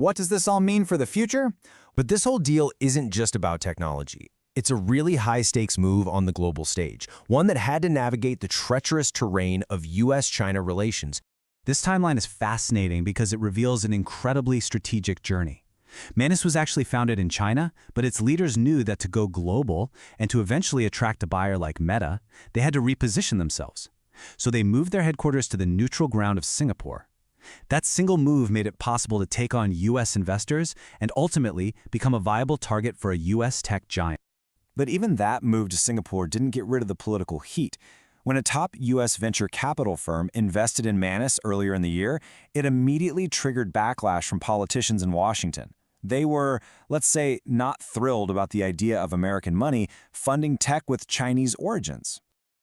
What does this all mean for the future? But this whole deal isn't just about technology. It's a really high-stakes move on the global stage, one that had to navigate the treacherous terrain of US-China relations. This timeline is fascinating because it reveals an incredibly strategic journey. Manus was actually founded in China, but its leaders knew that to go global and to eventually attract a buyer like Meta, they had to reposition themselves. So they moved their headquarters to the neutral ground of Singapore. That single move made it possible to take on US investors and ultimately become a viable target for a US tech giant. But even that move to Singapore didn't get rid of the political heat. When a top U.S. venture capital firm invested in Manus earlier in the year, it immediately triggered backlash from politicians in Washington. They were, let's say, not thrilled about the idea of American money funding tech with Chinese origins.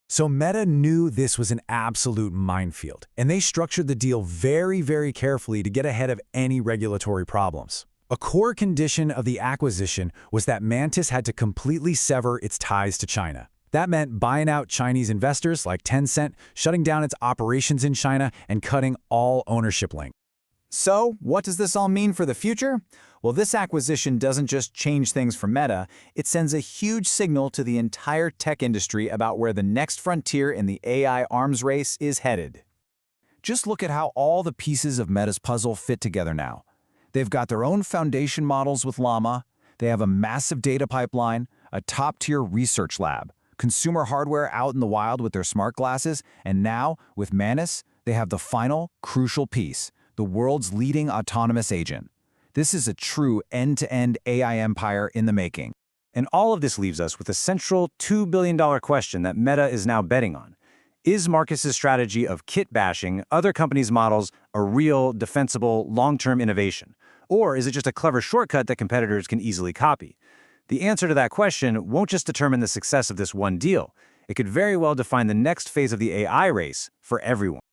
So Meta knew this was an absolute minefield, and they structured the deal very carefully to get ahead of any regulatory problems. A core condition of the acquisition was that Manus had to completely sever its ties to China. That meant buying out Chinese investors like Tencent, shutting down its operations in China, and cutting all ownership links. So, what does this all mean for the future? Well, this acquisition doesn't just change things for Meta, it sends a huge signal to the entire tech industry about where the next frontier in the AI arms race is headed. Just look at how all the pieces of Meta's puzzle fit together now. They've got their own foundation models with Llama, they have a massive data pipeline, a top-tier research lab, consumer hardware out in the wild with their smart glasses, and now, with Manus, they have the final, crucial piece, the world's leading autonomous agent. This is a true end-to-end AI empire in the making. And all of this leaves us with a central $2 billion question that Meta is now betting on. Is Marcus's strategy of kit-bashing other companies' models a real, defensible, long-term innovation? Or is it just a clever shortcut that competitors can easily copy? The answer to that question won't just determine the success of this one deal. It could very well define the next phase of the AI race for everyone.